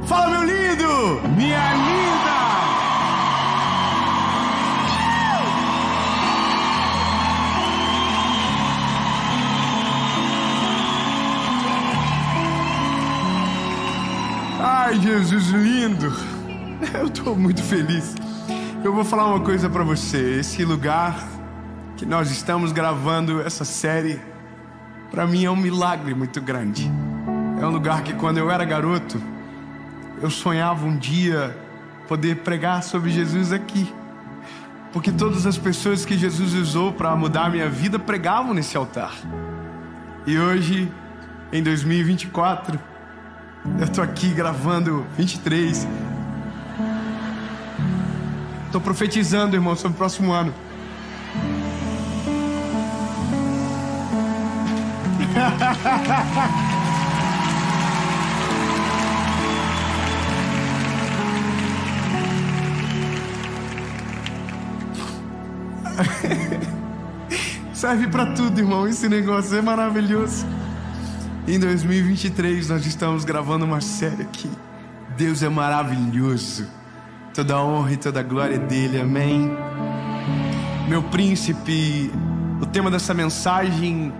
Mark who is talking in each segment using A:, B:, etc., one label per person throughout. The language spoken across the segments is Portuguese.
A: Fala, meu lindo! Minha linda! Ai, Jesus lindo! Eu tô muito feliz. Eu vou falar uma coisa pra você. Esse lugar que nós estamos gravando essa série, pra mim é um milagre muito grande. É um lugar que quando eu era garoto, eu sonhava um dia poder pregar sobre Jesus aqui. Porque todas as pessoas que Jesus usou para mudar a minha vida pregavam nesse altar. E hoje, em 2024, eu tô aqui gravando 23. Tô profetizando, irmão, sobre o próximo ano. Serve pra tudo, irmão. Esse negócio é maravilhoso. Em 2023 nós estamos gravando uma série aqui. Deus é maravilhoso. Toda a honra e toda a glória dele, amém. Meu príncipe, o tema dessa mensagem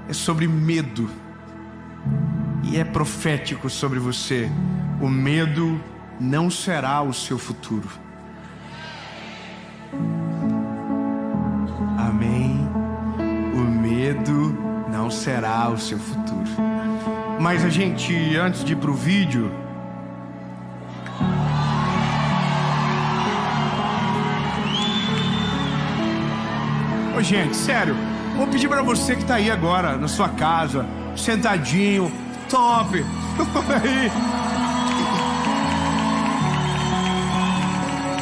A: é sobre medo. E é profético sobre você. O medo não será o seu futuro. Amém. O medo não será o seu futuro. Mas a gente, antes de ir pro vídeo, ô gente, sério, vou pedir pra você que tá aí agora, na sua casa, sentadinho, top, aí,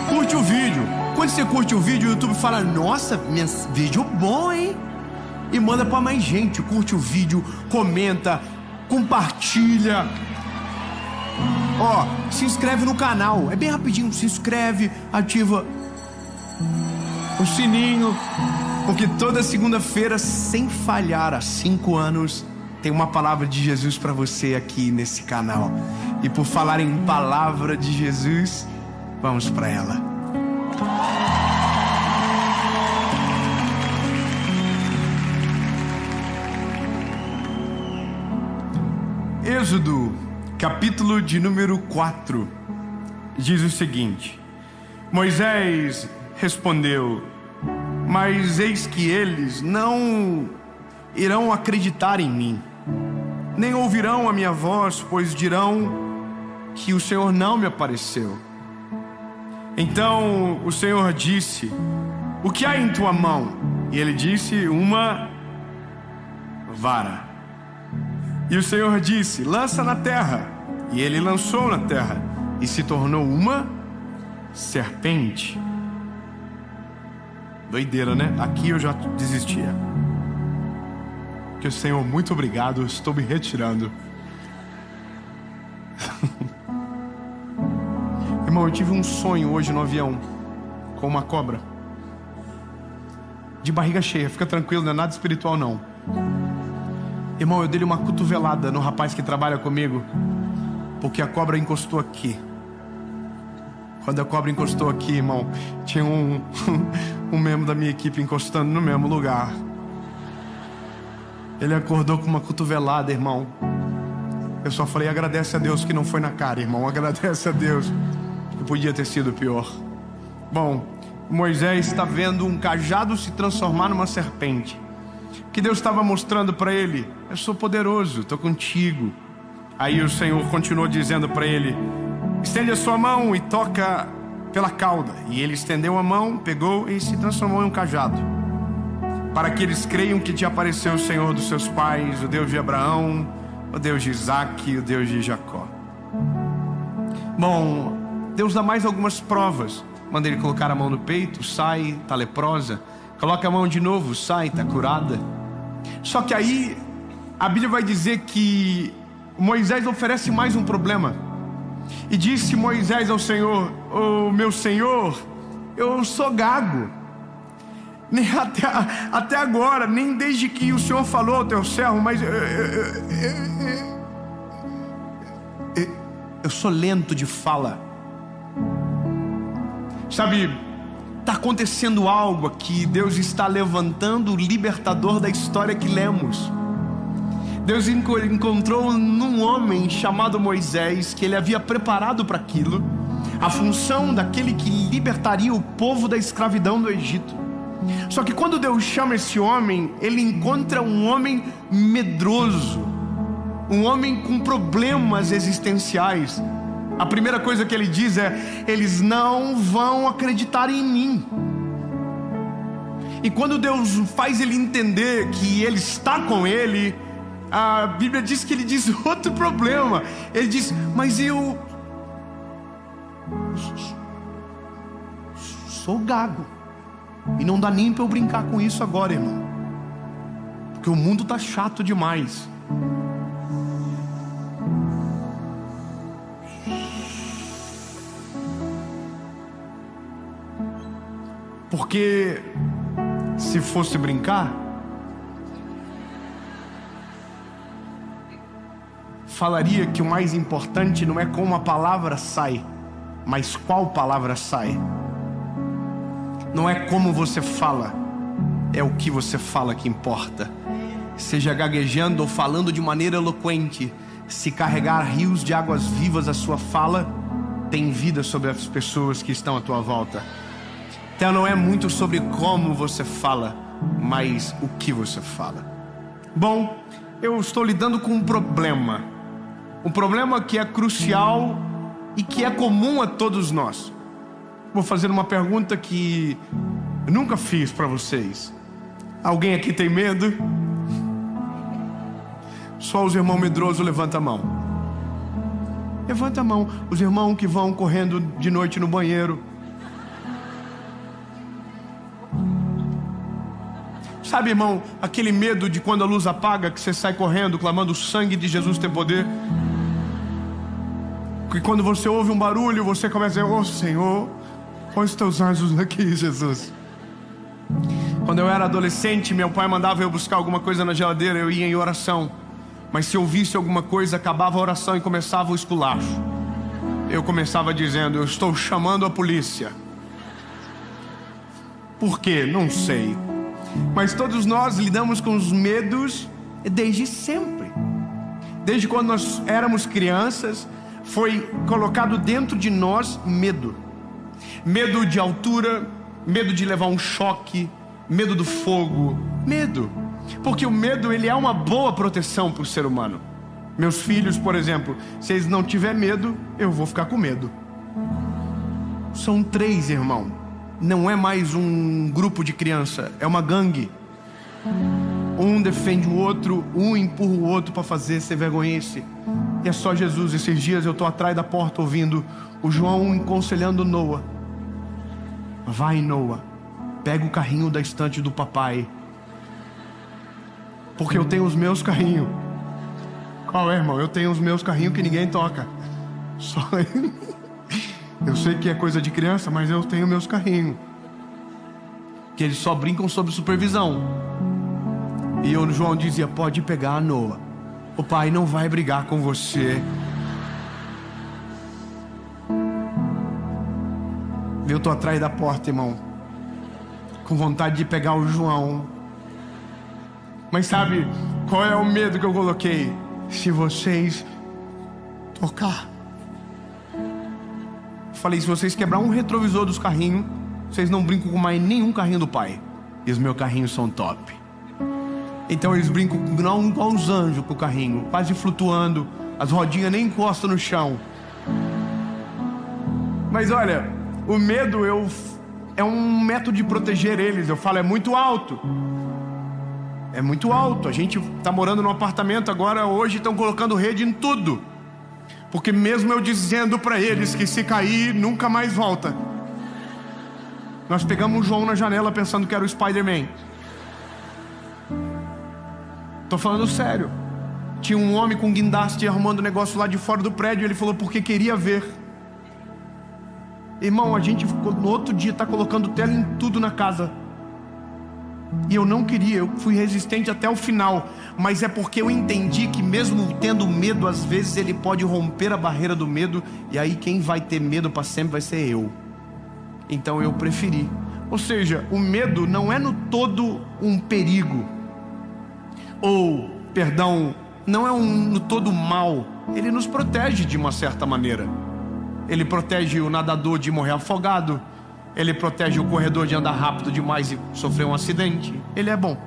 A: curte o vídeo. Quando você curte o vídeo, o YouTube fala: nossa, vídeo bom, hein? E manda pra mais gente. Curte o vídeo, comenta, compartilha. Ó, se inscreve no canal. É bem rapidinho, se inscreve, ativa o sininho. Porque toda segunda-feira, sem falhar, há 5 anos, tem uma palavra de Jesus pra você aqui nesse canal. E por falar em palavra de Jesus, vamos pra ela. Êxodo, capítulo de número 4, diz o seguinte: Moisés respondeu: mas eis que eles não irão acreditar em mim, nem ouvirão a minha voz, pois dirão que o Senhor não me apareceu. Então o Senhor disse: o que há em tua mão? E ele disse: uma vara. E o Senhor disse: lança na terra. E ele lançou na terra, e se tornou uma serpente. Doideira, né? Aqui eu já desistia. Que o Senhor, muito obrigado, estou me retirando. Irmão, eu tive um sonho hoje no avião com uma cobra, de barriga cheia. Fica tranquilo, não é nada espiritual não. Irmão, eu dei uma cotovelada no rapaz que trabalha comigo, porque a cobra encostou aqui. Quando a cobra encostou aqui, irmão, tinha um membro da minha equipe encostando no mesmo lugar. Ele acordou com uma cotovelada, irmão. Eu só falei: agradece a Deus que não foi na cara, irmão. Agradece a Deus, que podia ter sido pior. Bom, Moisés está vendo um cajado se transformar numa serpente. Que Deus estava mostrando para ele: eu sou poderoso, estou contigo. Aí o Senhor continuou dizendo para ele: estende a sua mão e toca pela cauda. E ele estendeu a mão, pegou e se transformou em um cajado, para que eles creiam que te apareceu o Senhor dos seus pais, o Deus de Abraão, o Deus de Isaac, o Deus de Jacó. Bom, Deus dá mais algumas provas. Manda ele colocar a mão no peito, sai, está leprosa. Coloca a mão de novo, sai, está curada. Só que aí a Bíblia vai dizer que Moisés oferece mais um problema. E disse Moisés ao Senhor: ô meu Senhor, eu sou gago. Nem até agora, nem desde que o Senhor falou ao teu servo, mas eu eu sou lento de fala. Sabe, está acontecendo algo aqui. Deus está levantando o libertador da história que lemos. Deus encontrou num homem chamado Moisés, que ele havia preparado para aquilo, a função daquele que libertaria o povo da escravidão do Egito. Só que quando Deus chama esse homem, ele encontra um homem medroso, um homem com problemas existenciais. A primeira coisa que ele diz é: eles não vão acreditar em mim. E quando Deus faz ele entender que ele está com ele, a Bíblia diz que ele diz outro problema. Ele diz: mas eu sou gago, e não dá nem para eu brincar com isso agora, irmão, porque o mundo está chato demais. Porque se fosse brincar, falaria que o mais importante não é como a palavra sai, mas qual palavra sai. Não é como você fala, é o que você fala que importa. Seja gaguejando ou falando de maneira eloquente, se carregar rios de águas vivas a sua fala, tem vida sobre as pessoas que estão à tua volta. Então não é muito sobre como você fala, mas o que você fala. Bom, eu estou lidando com um problema que é crucial e que é comum a todos nós. Vou fazer uma pergunta que eu nunca fiz para vocês. Alguém aqui tem medo? Só os irmãos medrosos, levanta a mão. Levanta a mão. Os irmãos que vão correndo de noite no banheiro. Sabe, irmão, aquele medo de quando a luz apaga, que você sai correndo, clamando: o sangue de Jesus tem poder. Que quando você ouve um barulho, você começa a dizer: ô Senhor, põe os teus anjos aqui, Jesus. Quando eu era adolescente, meu pai mandava eu buscar alguma coisa na geladeira, eu ia em oração. Mas se eu visse alguma coisa, acabava a oração e começava o esculacho. Eu começava dizendo: eu estou chamando a polícia. Por quê? Não sei. Mas todos nós lidamos com os medos desde sempre. Desde quando nós éramos crianças, foi colocado dentro de nós medo. Medo de altura, medo de levar um choque, medo do fogo, medo. Porque o medo, ele é uma boa proteção para o ser humano. Meus filhos, por exemplo, se eles não tiverem medo, eu vou ficar com medo. São 3, irmão. Não é mais um grupo de criança, é uma gangue. Um defende o outro, um empurra o outro para fazer ser vergonhice. E é só Jesus. Esses dias eu estou atrás da porta ouvindo o João aconselhando Noah: vai, Noah, pega o carrinho da estante do papai, porque eu tenho os meus carrinhos. Qual é, irmão? Eu tenho os meus carrinhos que ninguém toca. Só eu sei que é coisa de criança, mas eu tenho meus carrinhos que eles só brincam sob supervisão. E o João dizia: pode pegar a Noah, o pai não vai brigar com você. Eu tô atrás da porta, irmão, com vontade de pegar o João. Mas sabe qual é o medo que eu coloquei? Se vocês tocar, falei, se vocês quebrar um retrovisor dos carrinhos, vocês não brincam com mais nenhum carrinho do pai. E os meus carrinhos são top. Então eles brincam igual uns anjos com o carrinho, quase flutuando. As rodinhas nem encostam no chão. Mas olha, o medo é um método de proteger eles. Eu falo, é muito alto. É muito alto. A gente está morando num apartamento agora, hoje estão colocando rede em tudo. Porque mesmo eu dizendo para eles que se cair, nunca mais volta. Nós pegamos o João na janela pensando que era o Spider-Man. Tô falando sério. Tinha um homem com guindaste arrumando negócio lá de fora do prédio. Ele falou porque queria ver. Irmão, a gente no outro dia está colocando tela em tudo na casa. E eu não queria, eu fui resistente até o final. Mas é porque eu entendi que mesmo tendo medo, às vezes ele pode romper a barreira do medo. E aí quem vai ter medo para sempre vai ser eu. Então eu preferi. Ou seja, o medo não é no todo um perigo. Ou, perdão, não é no todo mal. Ele nos protege de uma certa maneira. Ele protege o nadador de morrer afogado. Ele protege o corredor de andar rápido demais e sofrer um acidente. Ele é bom.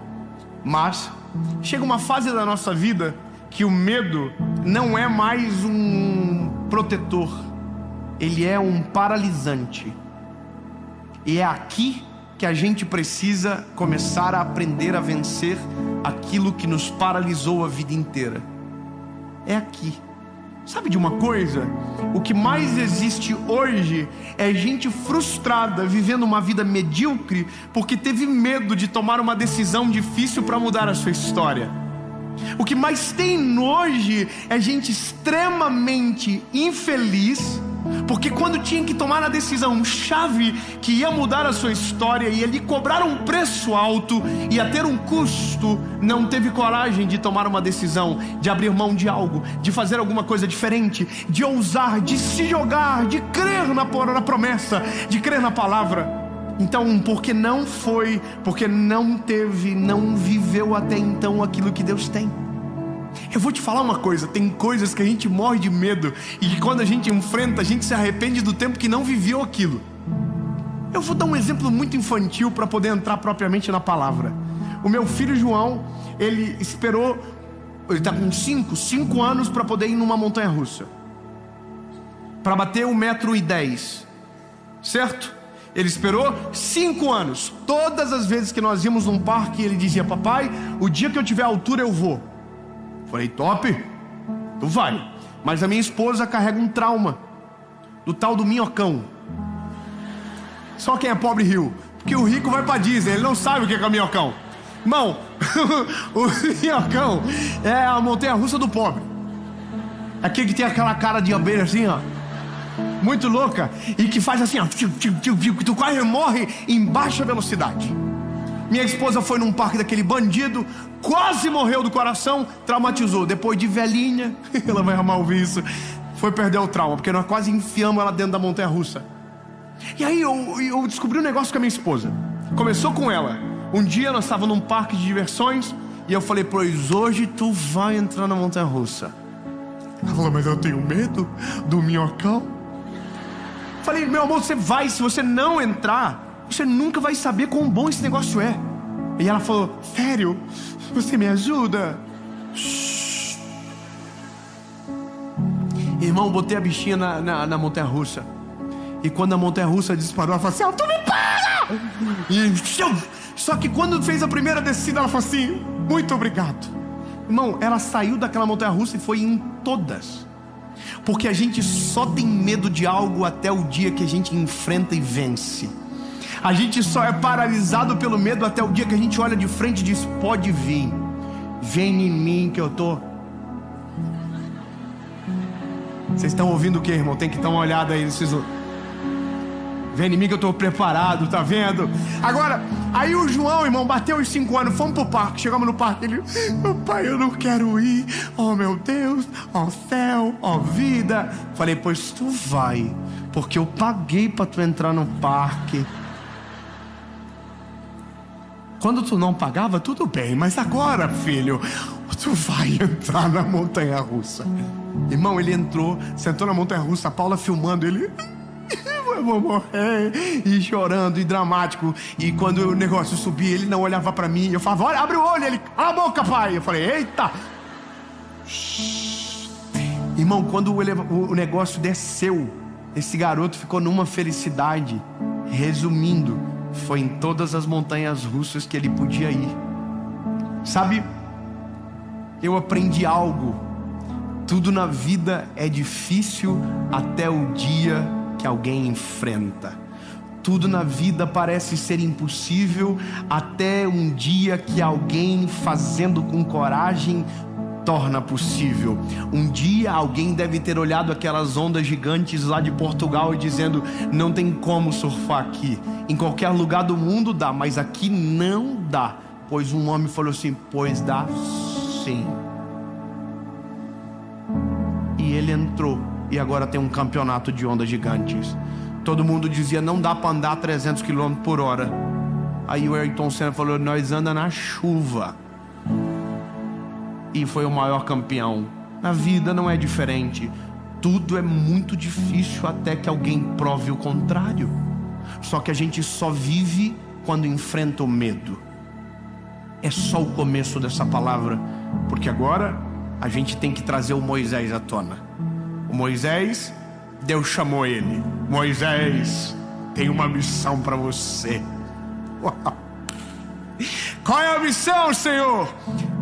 A: Mas chega uma fase da nossa vida que o medo não é mais um protetor. Ele é um paralisante. E é aqui que a gente precisa começar a aprender a vencer aquilo que nos paralisou a vida inteira. É aqui. Sabe de uma coisa? O que mais existe hoje é gente frustrada, vivendo uma vida medíocre, porque teve medo de tomar uma decisão difícil para mudar a sua história. O que mais tem hoje é gente extremamente infeliz, porque quando tinha que tomar a decisão chave que ia mudar a sua história, ia lhe cobrar um preço alto, ia ter um custo, não teve coragem de tomar uma decisão, de abrir mão de algo, de fazer alguma coisa diferente, de ousar, de se jogar, de crer na promessa, de crer na palavra. Então, porque não foi, porque não teve, não viveu até então aquilo que Deus tem. Eu vou te falar uma coisa, tem coisas que a gente morre de medo e que quando a gente enfrenta, a gente se arrepende do tempo que não viveu aquilo. Eu vou dar um exemplo muito infantil para poder entrar propriamente na palavra. O meu filho João, ele esperou, ele está com 5 anos para poder ir numa montanha russa, para bater 1,10 m, certo? Ele esperou 5 anos. Todas as vezes que nós íamos num parque, ele dizia: papai, o dia que eu tiver altura eu vou. Falei: top, tu vai. Mas a minha esposa carrega um trauma do tal do minhocão. Só quem é pobre riu, porque o rico vai pra Disney, ele não sabe o que é minhocão. Irmão, o minhocão é a montanha-russa do pobre. Aquele que tem aquela cara de abelha assim, ó, muito louca, e que faz assim, ó, que tu quase morre em baixa velocidade. Minha esposa foi num parque daquele bandido, quase morreu do coração, traumatizou. Depois de velhinha, ela vai amar ouvir isso, foi perder o trauma, porque nós quase enfiamos ela dentro da montanha-russa. E aí eu descobri um negócio com a minha esposa. Começou com ela. Um dia nós estávamos num parque de diversões e eu falei: pois hoje tu vai entrar na montanha-russa. Ela falou: mas eu tenho medo do minhocão. Falei: meu amor, você vai. Se você não entrar, você nunca vai saber quão bom esse negócio é. E ela falou: sério? Você me ajuda? Shhh. Irmão, botei a bichinha na montanha-russa. E quando a montanha-russa disparou, ela falou assim: tu me para! E só que quando fez a primeira descida, ela falou assim: muito obrigado. Irmão, ela saiu daquela montanha-russa e foi em todas. Porque a gente só tem medo de algo até o dia que a gente enfrenta e vence. A gente só é paralisado pelo medo até o dia que a gente olha de frente e diz: pode vir, vem em mim que eu tô. Vocês estão ouvindo o que, irmão? Tem que dar uma olhada aí nesses... Vem em mim que eu estou preparado, tá vendo? Agora, aí o João, irmão, bateu os 5 anos, fomos pro parque, chegamos no parque, ele: papai, eu não quero ir, oh meu Deus, ó céu, ó vida. Falei: pois tu vai, porque eu paguei para tu entrar no parque. Quando tu não pagava, tudo bem, mas agora, filho, tu vai entrar na montanha-russa. Irmão, ele entrou, sentou na montanha-russa, a Paula filmando ele: eu vou morrer, e chorando, e dramático. E quando o negócio subia, ele não olhava pra mim. Eu falava: olha, abre o olho. Ele: cala a boca, pai. Eu falei: eita. Shhh. Irmão, quando o negócio desceu, esse garoto ficou numa felicidade. Resumindo, foi em todas as montanhas russas que ele podia ir. Sabe, eu aprendi algo: tudo na vida é difícil até o dia que alguém enfrenta. Tudo na vida parece ser impossível até um dia que alguém, fazendo com coragem, torna possível. Um dia alguém deve ter olhado aquelas ondas gigantes lá de Portugal e dizendo: não tem como surfar aqui. Em qualquer lugar do mundo dá, mas aqui não dá. Pois um homem falou assim: pois dá sim. E ele entrou, e agora tem um campeonato de ondas gigantes. Todo mundo dizia: não dá para andar 300 km por hora. Aí o Ayrton Senna falou: nós anda na chuva. E foi o maior campeão. Na vida não é diferente. Tudo é muito difícil até que alguém prove o contrário. Só que a gente só vive quando enfrenta o medo. É só o começo dessa palavra, porque agora a gente tem que trazer o Moisés à tona. O Moisés, Deus chamou ele: Moisés, tem uma missão para você. Qual é a missão, Senhor?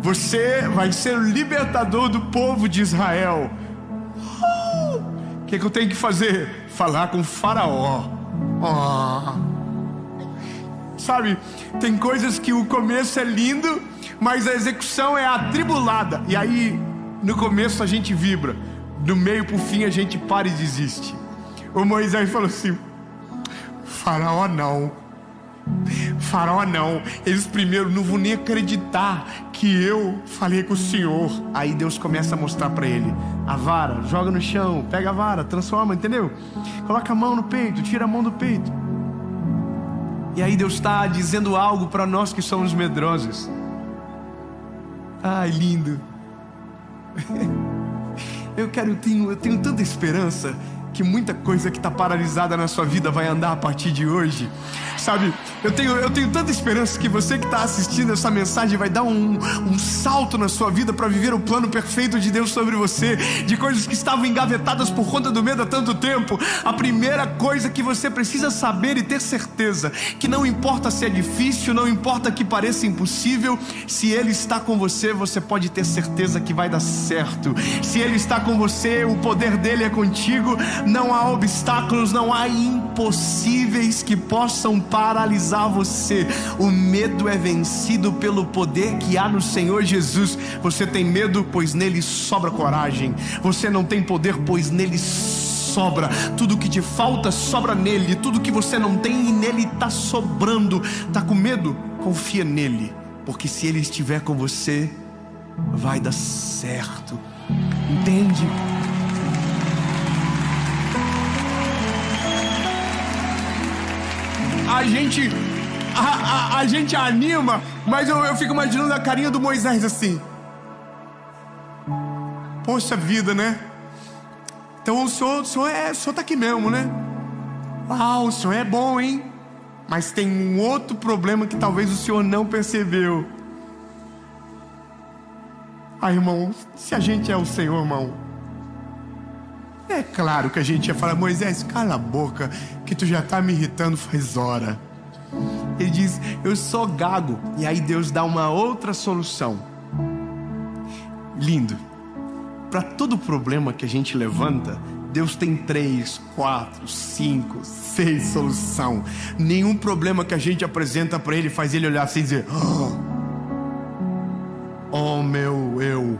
A: Você vai ser o libertador do povo de Israel. O que eu tenho que fazer? Falar com o faraó. Sabe, tem coisas que o começo é lindo, mas a execução é atribulada. E aí, no começo a gente vibra, do meio pro fim a gente para e desiste. O Moisés falou assim: faraó não. Faraó não. Eles primeiro não vão nem acreditar que eu falei com o Senhor. Aí Deus começa a mostrar para ele a vara, joga no chão, pega a vara, transforma, entendeu? Coloca a mão no peito, tira a mão do peito. E aí Deus está dizendo algo para nós que somos medrosos. Ai, lindo. Eu tenho tanta esperança que muita coisa que está paralisada na sua vida vai andar a partir de hoje. Sabe, eu tenho tanta esperança que você que está assistindo essa mensagem vai dar um salto na sua vida para viver o plano perfeito de Deus sobre você, de coisas que estavam engavetadas por conta do medo há tanto tempo. A primeira coisa que você precisa saber e ter certeza, que não importa se é difícil, não importa que pareça impossível, se Ele está com você, você pode ter certeza que vai dar certo. Se Ele está com você, o poder dele é contigo. Não há obstáculos, não há impossíveis que possam paralisar você. O medo é vencido pelo poder que há no Senhor Jesus. Você tem medo, pois nele sobra coragem. Você não tem poder, pois nele sobra. Tudo que te falta sobra nele. Tudo que você não tem, nele está sobrando. Está com medo? Confia nele, porque se ele estiver com você, vai dar certo. Entende? A gente anima, mas eu fico imaginando a carinha do Moisés assim. Poxa vida, né? Então o senhor tá aqui mesmo, né? O senhor é bom, hein? Mas tem um outro problema que talvez o senhor não percebeu. Irmão, se a gente é o Senhor, irmão, é claro que a gente ia falar: Moisés, cala a boca, que tu já tá me irritando faz hora. Ele diz: eu sou gago. E aí Deus dá uma outra solução. Lindo. Para todo problema que a gente levanta, Deus tem 3, 4, 5, 6 soluções. Nenhum problema que a gente apresenta para Ele faz Ele olhar assim e dizer: oh meu eu,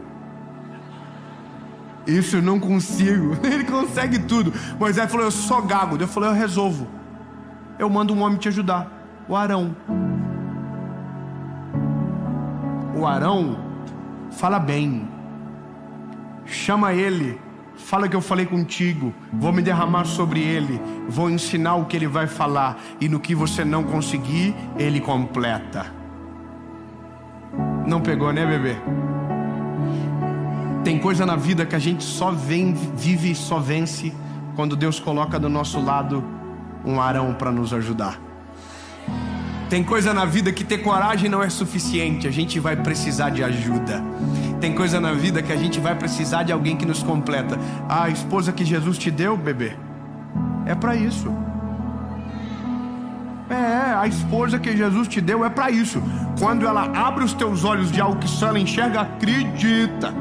A: isso eu não consigo. Ele consegue tudo. Moisés falou: eu sou gago. Deus falou: eu resolvo. Eu mando um homem te ajudar, o Arão. O Arão fala bem. Chama ele, fala que eu falei contigo. Vou me derramar sobre ele, vou ensinar o que ele vai falar, e no que você não conseguir, ele completa. Não pegou, né, bebê? Tem coisa na vida que a gente só vive e só vence quando Deus coloca do nosso lado um Arão para nos ajudar. Tem coisa na vida que ter coragem não é suficiente, a gente vai precisar de ajuda. Tem coisa na vida que a gente vai precisar de alguém que nos completa. A esposa que Jesus te deu, bebê, é para isso. A esposa que Jesus te deu é para isso. Quando ela abre os teus olhos de algo que só ela enxerga, acredita.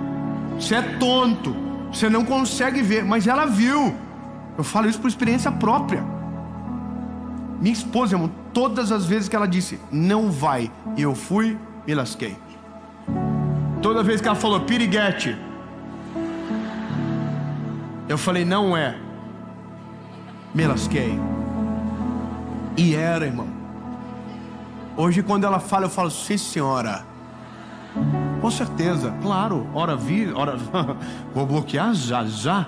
A: Você é tonto, você não consegue ver, mas ela viu. Eu falo isso por experiência própria. Minha esposa, irmão, todas as vezes que ela disse não vai, e eu fui, me lasquei. Toda vez que ela falou piriguete, eu falei, não é. Me lasquei. E era, irmão. Hoje quando ela fala, eu falo, sim senhora. Com certeza, claro. Ora vi, ora vou bloquear já.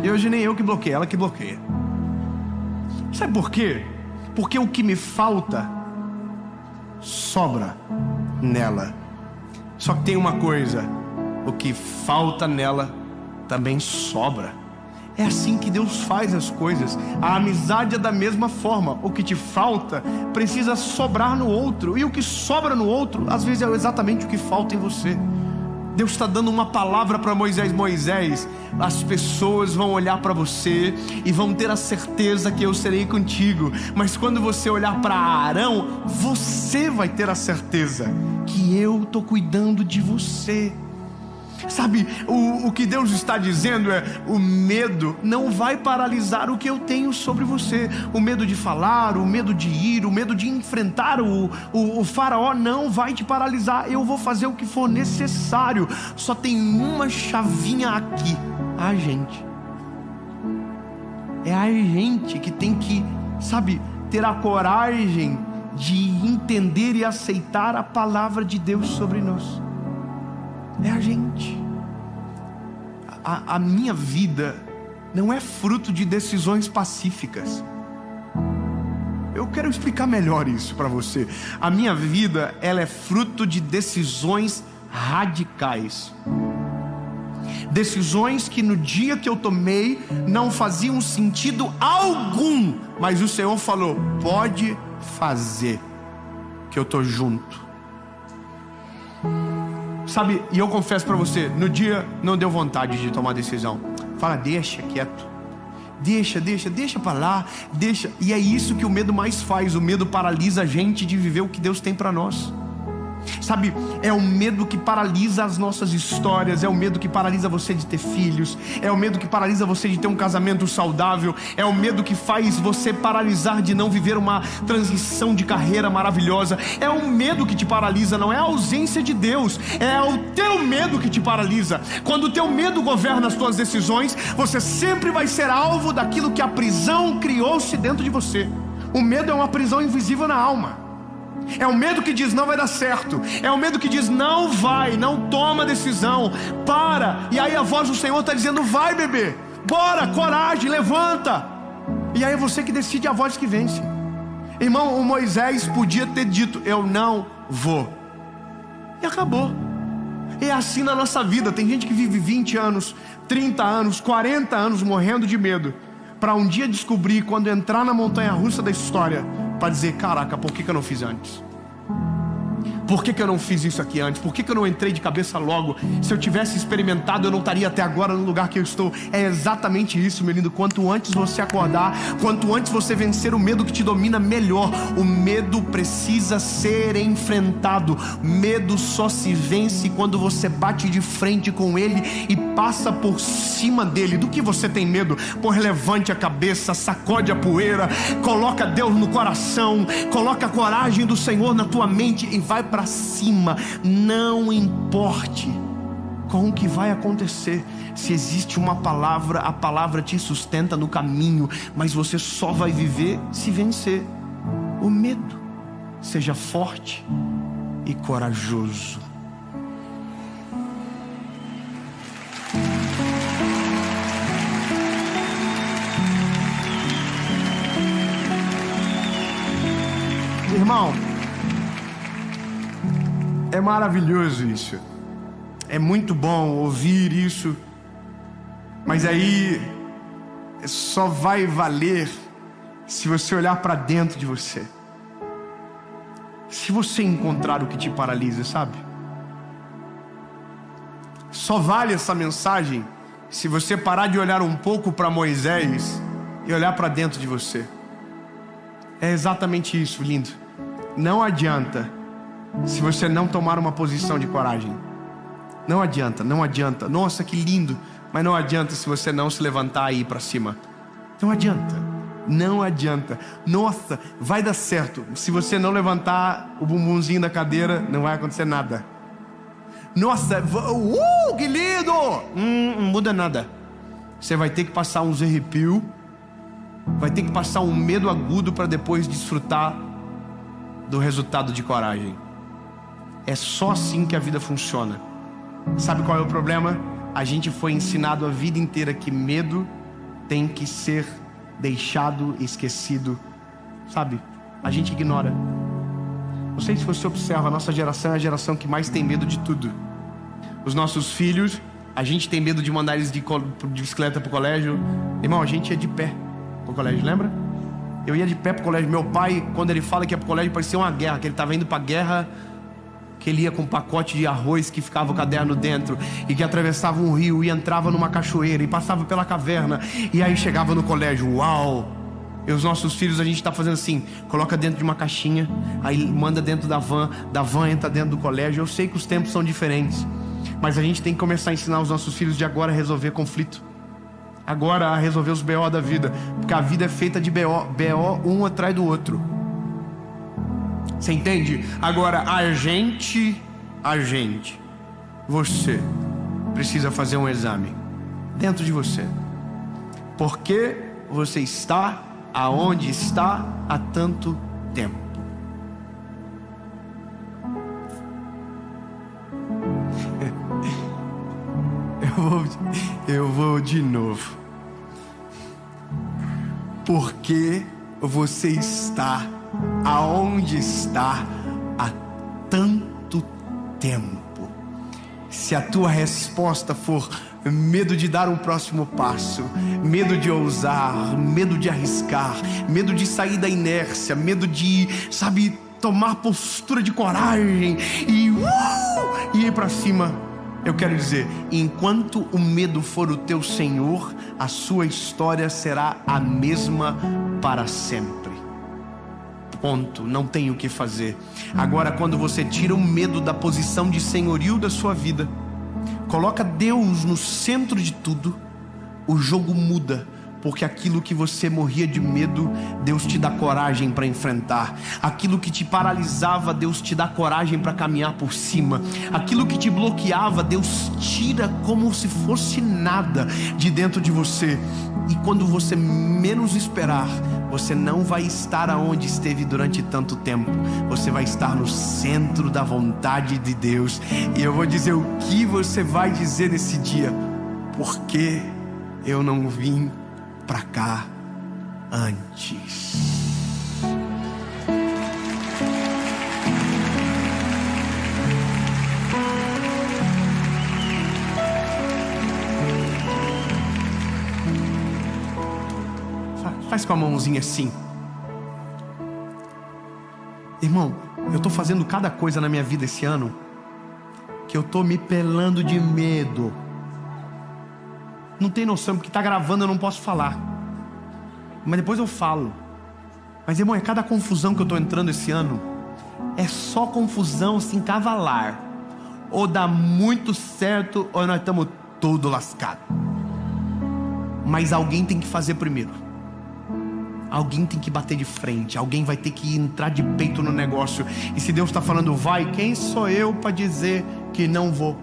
A: E hoje nem eu que bloqueio, ela que bloqueia. Sabe por quê? Porque o que me falta sobra nela. Só que tem uma coisa, o que falta nela também sobra. É assim que Deus faz as coisas. A amizade é da mesma forma. O que te falta precisa sobrar no outro, e o que sobra no outro às vezes é exatamente o que falta em você. Deus está dando uma palavra para Moisés. Moisés, as pessoas vão olhar para você e vão ter a certeza que eu serei contigo. Mas quando você olhar para Arão, você vai ter a certeza que eu estou cuidando de você. Sabe, o que Deus está dizendo é: o medo não vai paralisar o que eu tenho sobre você. O medo de falar, o medo de ir, o medo de enfrentar o faraó não vai te paralisar. Eu vou fazer o que for necessário. Só tem uma chavinha aqui: a gente. É a gente que tem que, sabe, ter a coragem de entender e aceitar a palavra de Deus sobre nós. É a gente. A minha vida não é fruto de decisões pacíficas. Eu quero explicar melhor isso para você. A minha vida, ela é fruto de decisões radicais. Decisões que no dia que eu tomei não faziam sentido algum, mas o Senhor falou: pode fazer, que eu estou junto. Sabe, e eu confesso para você, no dia não deu vontade de tomar decisão. Fala, deixa quieto. Deixa para lá, deixa. E é isso que o medo mais faz. O medo paralisa a gente de viver o que Deus tem para nós. Sabe, é o medo que paralisa as nossas histórias. É o medo que paralisa você de ter filhos. É o medo que paralisa você de ter um casamento saudável. É o medo que faz você paralisar de não viver uma transição de carreira maravilhosa. É o medo que te paralisa, não é a ausência de Deus. É o teu medo que te paralisa. Quando o teu medo governa as tuas decisões, você sempre vai ser alvo daquilo que a prisão criou-se dentro de você. O medo é uma prisão invisível na alma. É o medo que diz não vai dar certo. É o medo que diz não vai, não toma decisão, para. E aí a voz do Senhor está dizendo: vai, bebê, bora, coragem, levanta. E aí é você que decide, a voz que vence. Irmão, o Moisés podia ter dito: eu não vou, e acabou. É assim na nossa vida. Tem gente que vive 20 anos, 30 anos, 40 anos morrendo de medo, para um dia descobrir, quando entrar na montanha-russa da história, para dizer: caraca, por que eu não fiz antes? Por que eu não fiz isso aqui antes? Por que eu não entrei de cabeça logo? Se eu tivesse experimentado, eu não estaria até agora no lugar que eu estou. É exatamente isso, meu lindo. Quanto antes você acordar, quanto antes você vencer o medo que te domina, melhor. O medo precisa ser enfrentado. Medo só se vence quando você bate de frente com ele e passa por cima dele. Do que você tem medo? Pô, levante a cabeça, sacode a poeira, coloca Deus no coração, coloca a coragem do Senhor na tua mente e vai para cima. Não importe com o que vai acontecer. Se existe uma palavra, a palavra te sustenta no caminho, mas você só vai viver se vencer o medo. Seja forte e corajoso. Irmão, é maravilhoso isso. É muito bom ouvir isso. Mas aí só vai valer se você olhar para dentro de você. Se você encontrar o que te paralisa, sabe? Só vale essa mensagem se você parar de olhar um pouco para Moisés e olhar para dentro de você. É exatamente isso, lindo. Não adianta se você não tomar uma posição de coragem. Não adianta, não adianta. Nossa, que lindo. Mas não adianta se você não se levantar e ir para cima. Não adianta, não adianta. Nossa, vai dar certo. Se você não levantar o bumbumzinho da cadeira, não vai acontecer nada. Nossa, que lindo! Não muda nada. Você vai ter que passar uns arrepios, vai ter que passar um medo agudo para depois desfrutar do resultado de coragem. É só assim que a vida funciona. Sabe qual é o problema? A gente foi ensinado a vida inteira que medo tem que ser deixado, esquecido. Sabe? A gente ignora. Não sei se você observa, a nossa geração é a geração que mais tem medo de tudo. Os nossos filhos, a gente tem medo de mandar eles de bicicleta pro colégio. Irmão, a gente ia de pé pro colégio, lembra? Eu ia de pé pro colégio. Meu pai, quando ele fala que ia pro colégio, parecia uma guerra, que ele estava indo pra guerra, que ele ia com um pacote de arroz que ficava o caderno dentro, e que atravessava um rio e entrava numa cachoeira e passava pela caverna, e aí chegava no colégio. Uau! E os nossos filhos, a gente está fazendo assim: coloca dentro de uma caixinha, aí manda dentro da van entra dentro do colégio. Eu sei que os tempos são diferentes, mas a gente tem que começar a ensinar os nossos filhos de agora a resolver conflito, agora a resolver os BO da vida, porque a vida é feita de BO um atrás do outro. Você entende? Agora você precisa fazer um exame dentro de você. Por que você está aonde está há tanto tempo? Eu vou de novo. Por que você está aonde está há tanto tempo? Se a tua resposta for medo de dar um próximo passo, medo de ousar, medo de arriscar, medo de sair da inércia, medo de, tomar postura de coragem e ir para cima, eu quero dizer, enquanto o medo for o teu senhor, a sua história será a mesma para sempre. Ponto, não tem o que fazer. Agora, quando você tira o medo da posição de senhorio da sua vida, coloca Deus no centro de tudo, o jogo muda. Porque aquilo que você morria de medo, Deus te dá coragem para enfrentar. Aquilo que te paralisava, Deus te dá coragem para caminhar por cima. Aquilo que te bloqueava, Deus tira como se fosse nada de dentro de você. E quando você menos esperar, você não vai estar aonde esteve durante tanto tempo. Você vai estar no centro da vontade de Deus. E eu vou dizer o que você vai dizer nesse dia: porque eu não vim pra cá antes. Faz com a mãozinha assim. Irmão, eu tô fazendo cada coisa na minha vida esse ano que eu tô me pelando de medo. Não tem noção, porque tá gravando, eu não posso falar. Mas depois eu falo. Mas, irmão, é cada confusão que eu tô entrando esse ano. É só confusão assim, cavalar. Ou dá muito certo, ou nós estamos todo lascado. Mas alguém tem que fazer primeiro. Alguém tem que bater de frente. Alguém vai ter que entrar de peito no negócio. E se Deus está falando vai, quem sou eu para dizer que não vou?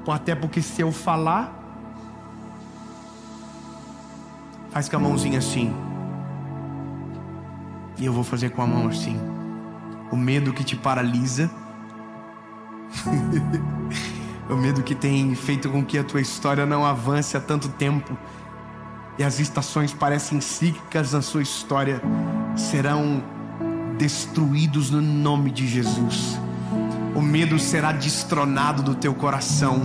A: Até porque se eu falar, faz com a mãozinha assim, e eu vou fazer com a mão assim. O medo que te paralisa, o medo que tem feito com que a tua história não avance há tanto tempo, e as estações parecem cíclicas na sua história, serão destruídos no nome de Jesus. O medo será destronado do teu coração,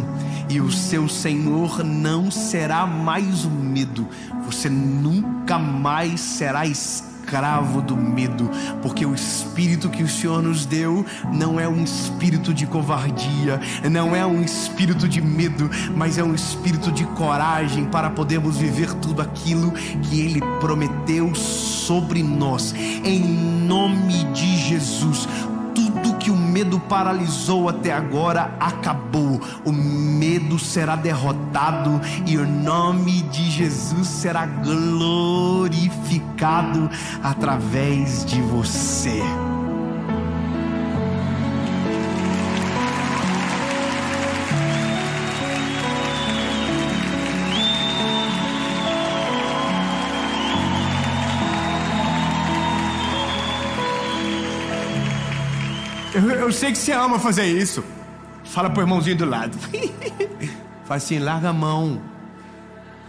A: e o seu Senhor não será mais o medo. Você nunca mais será escravo do medo, porque o espírito que o Senhor nos deu não é um espírito de covardia, não é um espírito de medo, mas é um espírito de coragem para podermos viver tudo aquilo que Ele prometeu sobre nós. Em nome de Jesus, tudo que o medo paralisou até agora acabou. O medo será derrotado e o nome de Jesus será glorificado através de você. Eu sei que você ama fazer isso. Fala pro irmãozinho do lado. Fala assim, larga a mão.